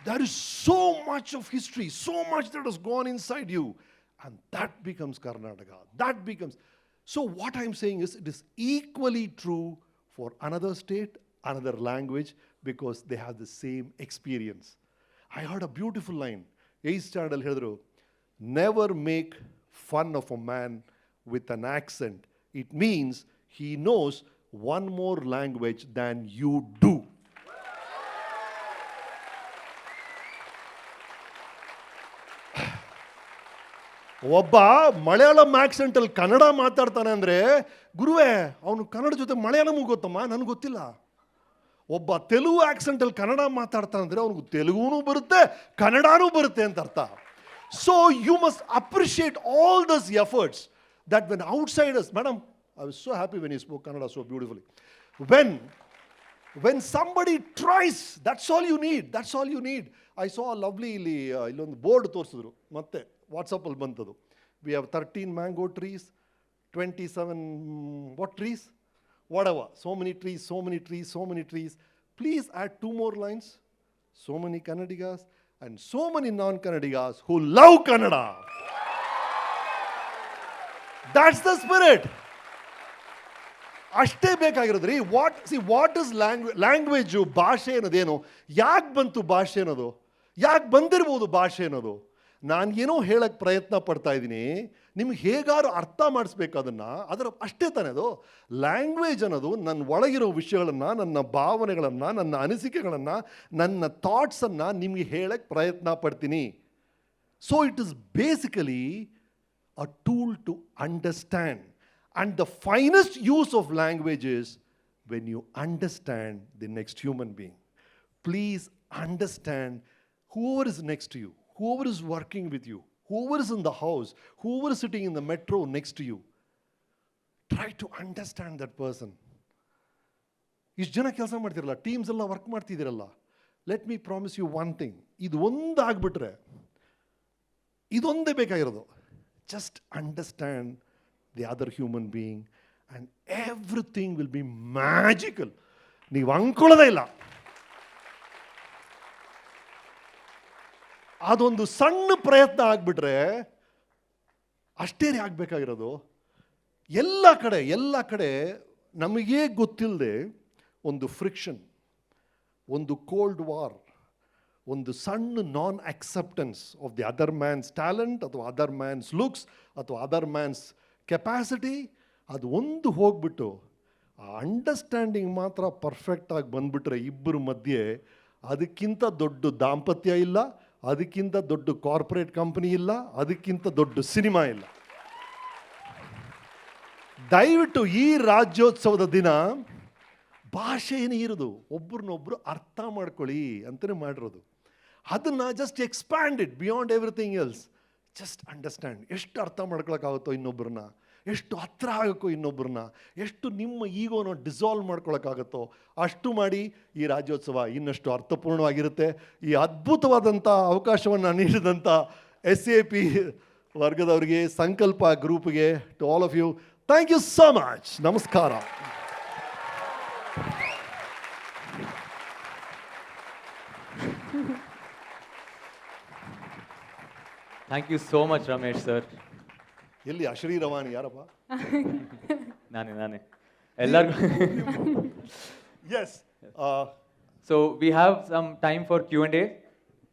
there is so much of history, so much that has gone inside you, and that becomes Karnataka. That becomes. So what I'm saying is, it is equally true for another state, another language, because they have the same experience. I heard a beautiful line. 8th standard ಹೇಳಿದ್ರು, never make fun of a man with an accent. It means he knows one more language than you do. ಒಬ್ಬ ಮಲಯಾಳಂ ಆಕ್ಸೆಂಟಲ್ಲಿ ಕನ್ನಡ ಮಾತಾಡ್ತಾನೆ ಅಂದರೆ, ಗುರುವೇ ಅವನು ಕನ್ನಡ ಜೊತೆ ಮಲಯಾಳಮೂ ಗೊತ್ತಮ್ಮ, ನನಗೆ ಗೊತ್ತಿಲ್ಲ. ಒಬ್ಬ ತೆಲುಗು ಆಕ್ಸೆಂಟಲ್ಲಿ ಕನ್ನಡ ಮಾತಾಡ್ತಾನೆ ಅಂದರೆ ಅವನಿಗೆ ತೆಲುಗುನೂ ಬರುತ್ತೆ, ಕನ್ನಡನೂ ಬರುತ್ತೆ ಅಂತ ಅರ್ಥ. So you must appreciate all those efforts that when outsiders, madam, I was so happy when you spoke Kannada so beautifully. When somebody tries, that's all you need. That's all you need. I saw a lovely illondu board ತೋರಿಸಿದ್ರು, ಮತ್ತೆ ವಾಟ್ಸಪ್ಪಲ್ಲಿ ಬಂತದು. We have 13 mango trees, 27 what trees? Whatever. So many trees, so many trees, so many trees. Please add 2 more lines. So many Kannadigas and so many non-Kannadigas who love Kannada. That's the spirit. ಅಷ್ಟೇ ಬೇಕಾಗಿರೋದ್ರಿ. What is language, ಭಾಷೆ ಅನ್ನೋದೇನು? ಯಾಕೆ ಬಂತು ಭಾಷೆ ಅನ್ನೋದು? ಯಾಕೆ ಬಂದಿರ್ಬೋದು ಭಾಷೆ ಅನ್ನೋದು? ನಾನು ಏನೋ ಹೇಳಕ್ಕೆ ಪ್ರಯತ್ನ ಪಡ್ತಾ ಇದ್ದೀನಿ, ನಿಮ್ಗೆ ಹೇಗಾರು ಅರ್ಥ ಮಾಡಿಸ್ಬೇಕು ಅದನ್ನು. ಅದರ ಅಷ್ಟೇ ತಾನೇ ಅದು. ಲ್ಯಾಂಗ್ವೇಜ್ ಅನ್ನೋದು ನನ್ನ ಒಳಗಿರೋ ವಿಷಯಗಳನ್ನು, ನನ್ನ ಭಾವನೆಗಳನ್ನು, ನನ್ನ ಅನಿಸಿಕೆಗಳನ್ನು, ನನ್ನ ಥಾಟ್ಸನ್ನು ನಿಮಗೆ ಹೇಳಕ್ಕೆ ಪ್ರಯತ್ನ ಪಡ್ತೀನಿ. So it is basically a tool to understand. And the finest use of language is when you understand the next human being. Please understand whoever is next to you, whoever is working with you, whoever is in the house, whoever is sitting in the metro next to you. Try to understand that person. ಇಷ್ಟು ಜನ ಕೆಲಸ ಮಾಡ್ತಿರಲ್ಲ, teams ಎಲ್ಲ work ಮಾಡ್ತಿದ್ದೀರಲ್ಲ, let me promise you one thing. ಇದು ಒಂದು ಆಗಿಬಿಟ್ರೆ, ಇದೊಂದೇ ಬೇಕಾಗಿರೋದು. Just understand the other human being and everything will be magical. ನೀವು ಅಂದ್ಕೊಳ್ಳೋದೇ ಇಲ್ಲ. ಅದೊಂದು ಸಣ್ಣ ಪ್ರಯತ್ನ ಆಗಿಬಿಟ್ರೆ ಅಷ್ಟೇ ಆಗಬೇಕಾಗಿರೋದು. ಎಲ್ಲ ಕಡೆ ನಮಗೇ ಗೊತ್ತಿಲ್ಲದೆ ಒಂದು ಫ್ರಿಕ್ಷನ್, ಒಂದು ಕೋಲ್ಡ್ ವಾರ್, ಒಂದು ಸಣ್ಣ non acceptance of the other man's talent ಅಥವಾ ಅದರ್ ಮ್ಯಾನ್ಸ್ ಲುಕ್ಸ್ ಅಥವಾ ಅದರ್ ಮ್ಯಾನ್ಸ್ ಕೆಪಾಸಿಟಿ, ಅದು ಒಂದು ಹೋಗ್ಬಿಟ್ಟು ಆ ಅಂಡರ್ಸ್ಟ್ಯಾಂಡಿಂಗ್ ಮಾತ್ರ ಪರ್ಫೆಕ್ಟಾಗಿ ಬಂದ್ಬಿಟ್ರೆ ಇಬ್ಬರ ಮಧ್ಯೆ, ಅದಕ್ಕಿಂತ ದೊಡ್ಡ ದಾಂಪತ್ಯ ಇಲ್ಲ, ಅದಕ್ಕಿಂತ ದೊಡ್ಡ ಕಾರ್ಪೊರೇಟ್ ಕಂಪನಿ ಇಲ್ಲ, ಅದಕ್ಕಿಂತ ದೊಡ್ಡ ಸಿನಿಮಾ ಇಲ್ಲ. ದಯವಿಟ್ಟು ಈ ರಾಜ್ಯೋತ್ಸವದ ದಿನ ಭಾಷೆ ಏನೇ ಇರೋದು, ಒಬ್ರನ್ನೊಬ್ರು ಅರ್ಥ ಮಾಡ್ಕೊಳ್ಳಿ ಅಂತಲೇ ಮಾಡಿರೋದು. ಅದನ್ನು just expand it beyond everything else. Just understand. ಎಷ್ಟು ಅರ್ಥ ಮಾಡ್ಕೊಳಕ್ಕಾಗುತ್ತೋ ಇನ್ನೊಬ್ಬರನ್ನ, ಎಷ್ಟು ಹತ್ರ ಆಗೋಕ್ಕೋ ಇನ್ನೊಬ್ಬರನ್ನ, ಎಷ್ಟು ನಿಮ್ಮ ಈಗೋನ ಡಿಸಾಲ್ವ್ ಮಾಡ್ಕೊಳಕ್ಕಾಗುತ್ತೋ ಅಷ್ಟು ಮಾಡಿ. ಈ ರಾಜ್ಯೋತ್ಸವ ಇನ್ನಷ್ಟು ಅರ್ಥಪೂರ್ಣವಾಗಿರುತ್ತೆ. ಈ ಅದ್ಭುತವಾದಂಥ ಅವಕಾಶವನ್ನು ನೀಡಿದಂಥ SAP ವರ್ಗದವರಿಗೆ, ಸಂಕಲ್ಪ ಗ್ರೂಪ್ಗೆ, to all of you, thank you so much. ನಮಸ್ಕಾರ. Thank you so much Ramesh sir. ಎಲ್ಲಿ ಅಶ್ರೀ ರವಾನಿ ಯಾರಪ್ಪ? ನಾನೇ ಎಲ್ಲರಿಗೂ. Yes. So we have some time for Q&A.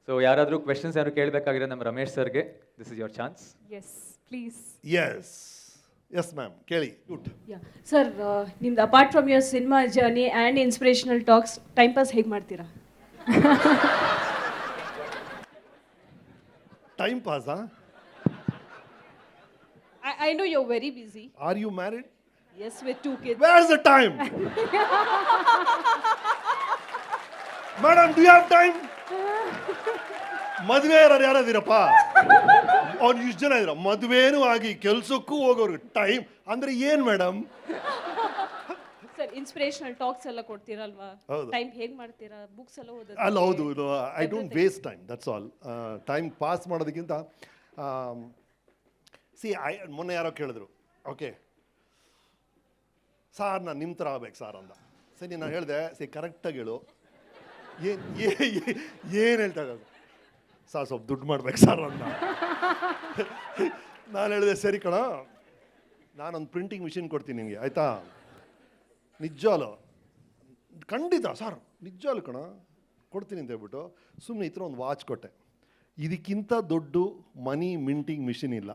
So ಯಾರಾದರೂ ಕ್ವೆಶನ್ಸ್ ಯಾರು ಕೇಳಬೇಕಾಗಿರೋ ನಮ್ಮ ರಮೇಶ್ ಸರ್ಗೆ, this is your chance. Yes please. Yes ma'am, ಕೇಳಿ. ಗುಡ್. ಸರ್, ನಿಮ್ದು apart from your cinema journey and inspirational talks, time pass ಹೇಗೆ ಮಾಡ್ತೀರಾ? ಟೈಮ್ ಪಾಸಾ? I know you're very busy. Are you married? Yes, with 2 kids. Where's the time? Madam, do you have time? ಮದುವೆ ಯಾರಾದಿರಪ್ಪ? ಅವ್ನು ಇಷ್ಟು ಜನ ಇದ್ರ, ಮದುವೆನೂ ಆಗಿ ಕೆಲ್ಸಕ್ಕೂ ಹೋಗೋರು ಟೈಮ್ ಅಂದ್ರೆ ಏನ್ ಮೇಡಮ್? ಸರ್, ಇನ್ಸ್ಪಿರೇಷನಲ್ ಟಾಕ್ಸ್ ಎಲ್ಲ ಕೊಡ್ತೀರಲ್ವಾ? ಹೌದು. ಟೈಮ್ ಹೇಗೆ ಮಾಡ್ತೀರಾ? ಬುಕ್ಸ್ ಎಲ್ಲ ಓದೋದು? ಅಲ್ಲ, ಹೌದು. I don't waste time, that's all. Time pass ಮಾಡೋದಕ್ಕಿಂತ ಮೊನ್ನೆ ಯಾರೋ ಕೇಳಿದ್ರು, ಓಕೆ ಸಾರ್ ನಾನು ನಿಮ್ಮ ಥರ ಆಗ್ಬೇಕು ಸಾರ್ ಅಂದ. ಸರಿ, ನಾನು ಹೇಳಿದೆ, ಕರೆಕ್ಟಾಗಿ ಹೇಳು, ಏನು ಹೇಳ್ತಾ ಇರೋದು? ಸಾರ್ ಸ್ವಲ್ಪ ದುಡ್ಡು ಮಾಡ್ಬೇಕು ಸರ್ ಅಂದ. ನಾನು ಹೇಳಿದೆ, ಸರಿ ಕಣ, ನಾನೊಂದು ಪ್ರಿಂಟಿಂಗ್ ಮಿಷಿನ್ ಕೊಡ್ತೀನಿ ನಿಮಗೆ, ಆಯಿತಾ? ನಿಜಾಲು, ಖಂಡಿತ ಸರ್, ನಿಜಾಲು ಕಣ ಕೊಡ್ತೀನಿ ಅಂತ ಹೇಳ್ಬಿಟ್ಟು ಸುಮ್ಮನೆ ಈ ಥರ ಒಂದು ವಾಚ್ ಕೊಟ್ಟೆ. ಇದಕ್ಕಿಂತ ದೊಡ್ಡ ಮನಿ ಮಿಂಟಿಂಗ್ ಮಿಷಿನ್ ಇಲ್ಲ.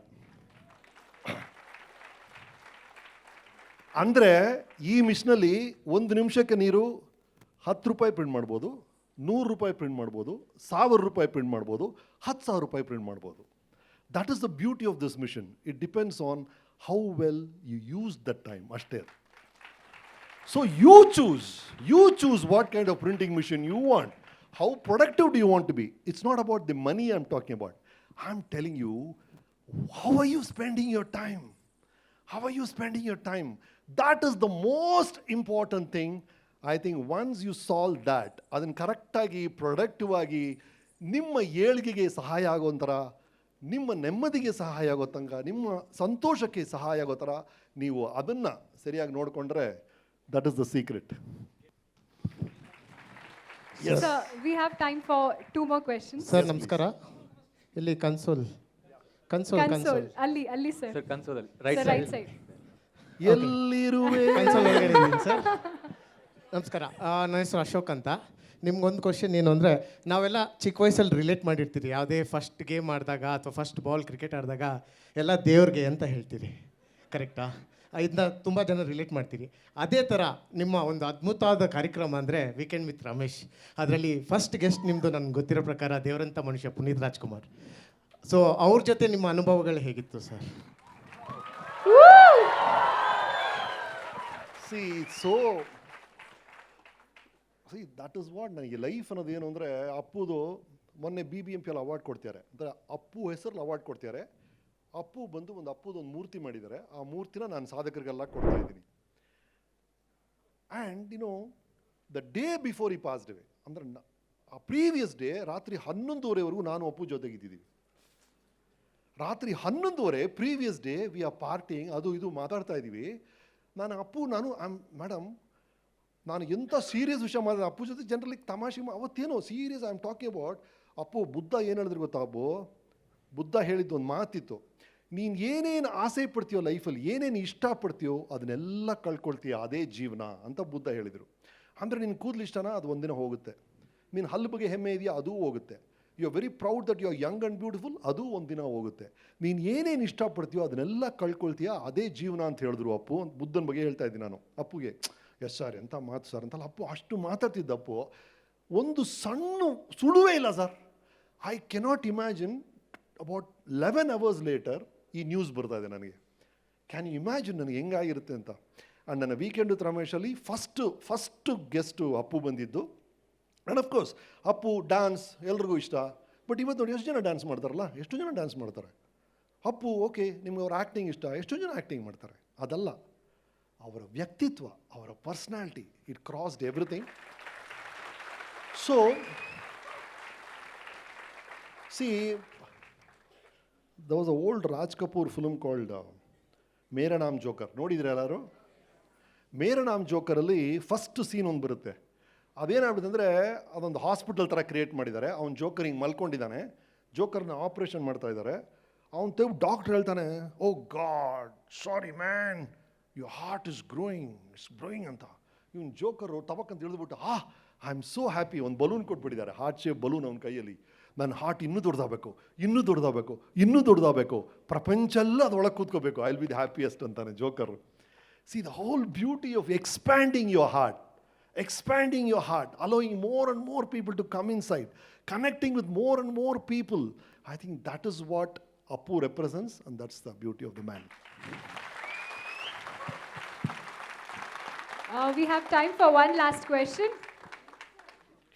ಅಂದರೆ ಈ ಮಿಷನಲ್ಲಿ 1 ನಿಮಿಷಕ್ಕೆ ನೀರು 10 ರೂಪಾಯಿ ಪ್ರಿಂಟ್ ಮಾಡ್ಬೋದು, 100 ರೂಪಾಯಿ ಪ್ರಿಂಟ್ ಮಾಡ್ಬೋದು, 1000 ರೂಪಾಯಿ ಪ್ರಿಂಟ್ ಮಾಡ್ಬೋದು, 10,000 ರೂಪಾಯಿ ಪ್ರಿಂಟ್ ಮಾಡ್ಬೋದು. That is the beauty of this mission. It depends on how well you use that time, ಅಷ್ಟೇ. So you choose what kind of printing machine you want. How productive do you want to be? It's not about the money I'm talking about. I'm telling you, how are you spending your time? How are you spending your time? That is the most important thing. I think once you solve that, ಅದನ್ನು ಕರೆಕ್ಟಾಗಿ productive ಆಗಿ ನಿಮ್ಮ ಏಳಿಗೆಗೆ ಸಹಾಯ ಆಗೋ ಥರ, ನಿಮ್ಮ ನೆಮ್ಮದಿಗೆ ಸಹಾಯ ಆಗೋ ತನಕ, ನಿಮ್ಮ ಸಂತೋಷಕ್ಕೆ ಸಹಾಯ ಆಗೋ ಥರ ನೀವು ಅದನ್ನು ಸರಿಯಾಗಿ ನೋಡಿಕೊಂಡ್ರೆ, that is the secret. Yes. Sir, we have time for 2 more questions. Sir ನಮಸ್ಕಾರ. ಇಲ್ಲಿ ಕನ್ಸೋಲ್ ಅಲ್ಲಿ ಸರ್. ಸರ್ ಕನ್ಸೋದಲ್ಲಿ Sir, right side. ಎಲ್ಲಿರುವೆ? ಕನ್ಸೋಲ್ ಒಳಗಡೆ ಇದ್ದೀನಿ ಸರ್. ನಮಸ್ಕಾರ, ನನ್ನ ಹೆಸರು ಅಶೋಕ್ ಅಂತ. ನಿಮ್ಗೊಂದು ಕ್ವಶನ್ ಏನು ಅಂದರೆ, ನಾವೆಲ್ಲ ಚಿಕ್ಕ ವಯಸ್ಸಲ್ಲಿ ರಿಲೇಟ್ ಮಾಡಿರ್ತೀರಿ, ಯಾವುದೇ ಫಸ್ಟ್ ಗೇಮ್ ಆಡಿದಾಗ ಅಥವಾ ಫಸ್ಟ್ ಬಾಲ್ ಕ್ರಿಕೆಟ್ ಆಡಿದಾಗ ಎಲ್ಲ ದೇವ್ರಿಗೆ ಅಂತ ಹೇಳ್ತೀರಿ, ಕರೆಕ್ಟಾ? ಇದನ್ನ ತುಂಬ ಜನ ರಿಲೇಟ್ ಮಾಡ್ತೀರಿ. ಅದೇ ಥರ ನಿಮ್ಮ ಒಂದು ಅದ್ಭುತವಾದ ಕಾರ್ಯಕ್ರಮ ಅಂದರೆ ವೀಕೆಂಡ್ ವಿತ್ ರಮೇಶ್. ಅದರಲ್ಲಿ ಫಸ್ಟ್ ಗೆಸ್ಟ್ ನಿಮ್ಮದು ನನಗೆ ಗೊತ್ತಿರೋ ಪ್ರಕಾರ ದೇವರಂಥ ಮನುಷ್ಯ ಪುನೀತ್ ರಾಜ್ಕುಮಾರ್. ಸೊ ಅವ್ರ ಜೊತೆ ನಿಮ್ಮ ಅನುಭವಗಳು ಹೇಗಿತ್ತು ಸರ್? ದಟ್ ಇಸ್ ವಾಟ್ ನನಗೆ ಲೈಫ್ ಅನ್ನೋದು ಏನು ಅಂದರೆ, ಅಪ್ಪುದು ಮೊನ್ನೆ BBMP ಅಲ್ಲಿ ಅವಾರ್ಡ್ ಕೊಡ್ತಾರೆ, ಅಂದರೆ ಅಪ್ಪು ಹೆಸರಲ್ಲಿ ಅವಾರ್ಡ್ ಕೊಡ್ತಾರೆ. ಅಪ್ಪು ಬಂದು ಅಪ್ಪುದೊಂದು ಮೂರ್ತಿ ಮಾಡಿದ್ದಾರೆ. ಆ ಮೂರ್ತಿನ ನಾನು ಸಾಧಕರಿಗೆಲ್ಲ ಕೊಡ್ತಾ ಇದ್ದೀನಿ. ಆ್ಯಂಡ್ ದ ಡೇ ಬಿಫೋರ್ ಈ ಪಾಸ್ಡ್ ಅವೇ, ಅಂದರೆ ಆ ಪ್ರೀವಿಯಸ್ ಡೇ ರಾತ್ರಿ 11:30ವರೆಗೂ ನಾನು ಅಪ್ಪು ಜೊತೆಗಿದ್ದೀವಿ. ರಾತ್ರಿ 11:30 previous day we are parting, ಅದು ಇದು ಮಾತಾಡ್ತಾ ಇದ್ದೀವಿ. ಮೇಡಮ್, ನಾನು ಎಂಥ ಸೀರಿಯಸ್ ವಿಷಯ ಮಾಡಿದೆ ಅಪ್ಪು ಜೊತೆ. ಜನರಲಿ ತಮಾಷೆ ಅವತ್ತೇನೋ serious I am talking about Appu. Buddha ಏನು ಹೇಳಿದ್ರು ಗೊತ್ತಾ ಅಪ್ಪು? ಬುದ್ಧ ಹೇಳಿದ್ದು ಒಂದು ಮಾತಿತ್ತು, ನೀನು ಏನೇನು ಆಸೆ ಪಡ್ತೀಯೋ ಲೈಫಲ್ಲಿ, ಏನೇನು ಇಷ್ಟಪಡ್ತೀಯೋ ಅದನ್ನೆಲ್ಲ ಕಳ್ಕೊಳ್ತೀಯ, ಅದೇ ಜೀವನ ಅಂತ ಬುದ್ಧ ಹೇಳಿದರು. ಅಂದರೆ ನಿನ್ನ ಕೂದಲು ಇಷ್ಟನಾ, ಅದು ಒಂದಿನ ಹೋಗುತ್ತೆ. ನೀನು ಹಲ್ಲು ಬಗ್ಗೆ ಹೆಮ್ಮೆ ಇದೆಯಾ, ಅದೂ ಹೋಗುತ್ತೆ. You are very proud that you are young and beautiful, ಅದೂ ಒಂದಿನ ಹೋಗುತ್ತೆ. ನೀನು ಏನೇನು ಇಷ್ಟಪಡ್ತೀಯೋ ಅದನ್ನೆಲ್ಲ ಕಳ್ಕೊಳ್ತೀಯ, ಅದೇ ಜೀವನ ಅಂತ ಹೇಳಿದ್ರು ಅಪ್ಪು. ಬುದ್ಧನ ಬಗ್ಗೆ ಹೇಳ್ತಾ ಇದ್ದೀನಿ ನಾನು ಅಪ್ಪುಗೆ. ಎಸ್ ಸರ್, ಎಂಥ ಮಾತು ಸರ್ ಅಂತಲ್ಲ ಅಪ್ಪು ಅಷ್ಟು ಮಾತಾಡ್ತಿದ್ದ ಅಪ್ಪು. ಒಂದು ಸಣ್ಣ ಸುಳುವೇ ಇಲ್ಲ sir. I cannot imagine about 11 hours later ಈ ನ್ಯೂಸ್ ಬರ್ತಾ ಇದೆ ನನಗೆ. ಕ್ಯಾನ್ ಯು ಇಮ್ಯಾಜಿನ್ ನನಗೆ ಹೆಂಗಾಗಿರುತ್ತೆ ಅಂತ. ಆ್ಯಂಡ್ ನನ್ನ ವೀಕೆಂಡ್ ವಿತ್ ರಮೇಶಲ್ಲಿ ಫಸ್ಟು ಗೆಸ್ಟು ಅಪ್ಪು ಬಂದಿದ್ದು. And of course Appu dance ಎಲ್ರಿಗೂ ಇಷ್ಟ. ಬಟ್ ಇವತ್ತು ನೋಡಿ ಎಷ್ಟು ಜನ ಡ್ಯಾನ್ಸ್ ಮಾಡ್ತಾರಲ್ಲ, ಎಷ್ಟು ಜನ ಡ್ಯಾನ್ಸ್ ಮಾಡ್ತಾರೆ. ಅಪ್ಪು ಓಕೆ, ನಿಮ್ಗೆ ಅವ್ರ ಆ್ಯಕ್ಟಿಂಗ್ ಇಷ್ಟ, ಎಷ್ಟು ಜನ ಆ್ಯಕ್ಟಿಂಗ್ ಮಾಡ್ತಾರೆ. ಅದಲ್ಲ, ಅವರ ವ್ಯಕ್ತಿತ್ವ, ಅವರ personality, it crossed everything. So C, there was an old Raj Kapoor film called Mera NAM joker. ನೋಡಿದ್ರೆ ಎಲ್ಲರೂ? ಮೇರಾ ನಾಮ್ ಜೋಕರಲ್ಲಿ ಫಸ್ಟ್ ಸೀನ್ ಒಂದು ಬರುತ್ತೆ. ಅದೇನಾಗ್ಬಿಡುತ್ತೆ ಅಂದರೆ, ಅದೊಂದು ಹಾಸ್ಪಿಟಲ್ ಥರ ಕ್ರಿಯೇಟ್ ಮಾಡಿದ್ದಾರೆ. ಅವ್ನು ಜೋಕರ್ ಹಿಂಗೆ ಮಲ್ಕೊಂಡಿದ್ದಾನೆ, ಜೋಕರ್ನ ಆಪ್ರೇಷನ್ ಮಾಡ್ತಾ ಇದ್ದಾರೆ. ಅವ್ನು ತೆಗೆದು ಡಾಕ್ಟ್ರ್ ಹೇಳ್ತಾನೆ, oh god sorry man, your heart is growing ಅಂತ. ಇವ್ನು ಜೋಕರು ತವಕ್ ಅಂತ ತಿಳಿದ್ಬಿಟ್ಟು, ಐ ಆಮ್ ಸೋ ಹ್ಯಾಪಿ. ಒಂದು ಬಲೂನ್ ಕೊಟ್ಬಿಟ್ಟಿದ್ದಾರೆ, ಹಾರ್ಟ್ ಶೇಪ್ ಬಲೂನ್ ಅವನ ಕೈಯಲ್ಲಿ. ನನ್ನ ಹಾರ್ಟ್ ಇನ್ನೂ ದೊಡ್ಡದಾಗಬೇಕು, ಇನ್ನೂ ದೊಡ್ಡದಾಗಬೇಕು, ಇನ್ನೂ ದೊಡ್ಡದಾಗಬೇಕು, ಪ್ರಪಂಚ ಎಲ್ಲ ಅದರೊಳಗೆ ಕೂತ್ಕೋಬೇಕು, I will be the happiest ಅಂತಾನೆ joker. See the whole beauty of expanding your heart, allowing more and more people to come inside, connecting with more and more people. I think that is what Appu represents, and that's the beauty of the man. We have time for one last question.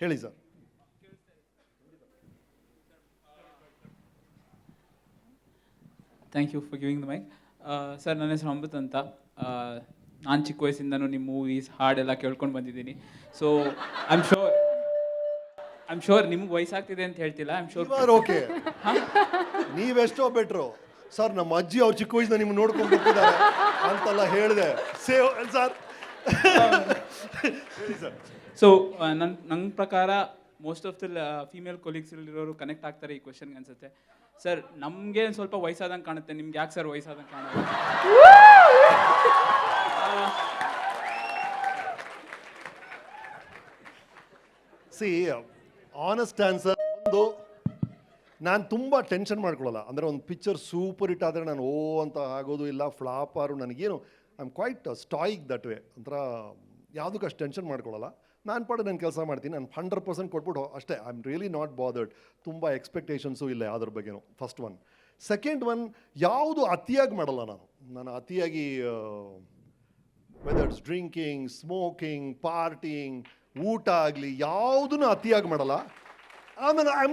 ಹೇಳಿ sir. Thank you for giving the mic. Sir, ನನ್ನ ಹೆಸರು ಅಮೃತ್ ಅಂತ. ನಾನು ಚಿಕ್ಕ ವಯಸ್ಸಿಂದನೂ ನಿಮ್ಮ movies ಹಾಡೆಲ್ಲ ಕೇಳ್ಕೊಂಡು ಬಂದಿದ್ದೀನಿ. So I am sure ನಿಮ್ಗೆ ವಯಸ್ಸಾಗ್ತಿದೆ ಅಂತ ಹೇಳ್ತಿಲ್ಲ. ಐ ಆಮ್ ಶೋರ್ ಓಕೆ, ನೀವೆಷ್ಟೋ ಬೆಟ್ರು ಸರ್. ನಮ್ಮ ಅಜ್ಜಿ ಅವ್ರು ಚಿಕ್ಕ ವಯಸ್ಸಿನ ನಿಮ್ಗೆ ನೋಡ್ಕೊಂಡು ಬರ್ತಿದ್ದಾರೆ ಅಂತೆಲ್ಲ ಹೇಳಿದೆ. Save sir. ಹೇಳಿ ಸರ್. ಸೊ ನನ್ನ ಪ್ರಕಾರ ಮೋಸ್ಟ್ ಆಫ್ ದ ಫೀಮೇಲ್ ಕೊಲೀಗ್ಸಲ್ಲಿರೋರು ಕನೆಕ್ಟ್ ಆಗ್ತಾರೆ ಈ ಕ್ವೆಶನ್ಗೆ ಅನ್ಸುತ್ತೆ. ಸರ್, ನಮಗೆ ಸ್ವಲ್ಪ ವಯಸ್ಸಾದಂಗೆ ಕಾಣುತ್ತೆ, ನಿಮ್ಗೆ ಯಾಕೆ ಸರ್ ವಯಸ್ಸಾದಂಗೆ ಕಾಣುತ್ತೆ? ಸಿ, ಆನೆಸ್ಟ್ ಆನ್ಸರ್ ಒಂದು, ನಾನು ತುಂಬ ಟೆನ್ಷನ್ ಮಾಡ್ಕೊಳ್ಳಲ್ಲ. ಅಂದರೆ ಒಂದು ಪಿಕ್ಚರ್ ಸೂಪರ್ ಹಿಟ್ ಆದರೆ ನಾನು ಓ ಅಂತ ಆಗೋದು ಇಲ್ಲ, ಫ್ಲಾಪ್ ಆರು ನನಗೇನು, I am quite stoic that way. ಒಂಥರ ಯಾವುದಕ್ಕೂ ಅಷ್ಟು ಟೆನ್ಷನ್ ಮಾಡ್ಕೊಳ್ಳಲ್ಲ. ನಾನು ಪಾಡು ನಾನು ಕೆಲಸ ಮಾಡ್ತೀನಿ, ನಾನು 100% ಕೊಟ್ಬಿಟ್ಟು ಅಷ್ಟೇ. I am really not bothered. ತುಂಬ ಎಕ್ಸ್ಪೆಕ್ಟೇಷನ್ಸು ಇಲ್ಲ ಯಾವುದ್ರ ಬಗ್ಗೆನೂ. First one. ಸೆಕೆಂಡ್ ಒನ್, ಯಾವುದು ಅತಿಯಾಗಿ ಮಾಡಲ್ಲ ನಾನು ಅತಿಯಾಗಿ, whether it's drinking, smoking, parting, ಊಟ ಆಗಲಿ, ಯಾವುದೂ ಅತಿಯಾಗಿ ಮಾಡಲ್ಲ. ಆಮೇಲೆ I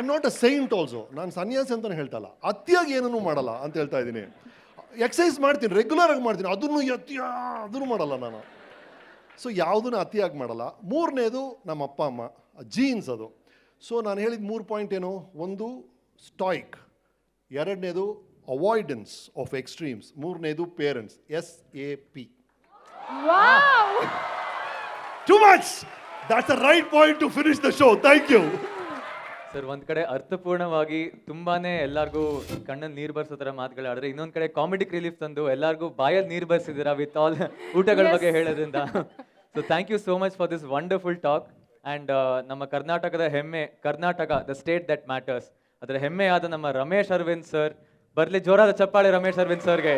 am not a Saint also. ನಾನು ಸನ್ಯಾಸಿ ಅಂತಲೇ ಹೇಳ್ತಲ್ಲ, ಅತಿಯಾಗಿ ಏನೂ ಮಾಡಲ್ಲ ಅಂತ ಹೇಳ್ತಾ ಇದ್ದೀನಿ. ಎಕ್ಸಸೈಸ್ ಮಾಡ್ತೀನಿ, ರೆಗ್ಯುಲರಾಗಿ ಮಾಡ್ತೀನಿ, ಅದನ್ನು ಮಾಡಲ್ಲ ನಾನು. ಸೊ ಯಾವುದನ್ನು ಅತಿಯಾಗಿ ಮಾಡಲ್ಲ. ಮೂರನೇದು ನಮ್ಮ ಅಪ್ಪ ಅಮ್ಮ, ಜೀನ್ಸ್ ಅದು. ಸೊ ನಾನು ಹೇಳಿದ 3 ಪಾಯಿಂಟ್ ಏನು? ಒಂದು ಸ್ಟಾಯಿಕ್, ಎರಡನೇದು ಅವಾಯ್ಡೆನ್ಸ್ ಆಫ್ ಎಕ್ಸ್ಟ್ರೀಮ್ಸ್, ಮೂರನೇದು parents, SAP. Too much. That's the right point to finish the show. Thank you sir. ಒಂದ್ ಕಡೆ ಅರ್ಥಪೂರ್ಣವಾಗಿ ತುಂಬಾನೇ ಎಲ್ಲರಿಗೂ ಕಣ್ಣಲ್ಲಿ ನೀರು ಬರ್ಸೋ ಥರ ಮಾತುಗಳಾದ್ರೆ, ಇನ್ನೊಂದ್ ಕಡೆ ಕಾಮಿಡಿಕ್ ರಿಲೀಫ್ ತಂದು ಎಲ್ಲರಿಗೂ ಬಾಯಲ್ಲಿ ನೀರು ಬರ್ಸಿದ್ದೀರಾ ವಿತ್ ಆಲ್ ಊಟಗಳ ಬಗ್ಗೆ ಹೇಳೋದ್ರಿಂದ. So thank you so much for this wonderful talk. And ನಮ್ಮ ಕರ್ನಾಟಕದ ಹೆಮ್ಮೆ, Karnataka the state that matters, ಅದರ ಹೆಮ್ಮೆಯಾದ ನಮ್ಮ ರಮೇಶ್ ಅರವಿಂದ್ ಸರ್. ಬರಲಿ ಜೋರಾದ ಚಪ್ಪಾಳೆ ರಮೇಶ್ ಅರವಿಂದ್ ಸರ್ಗೆ.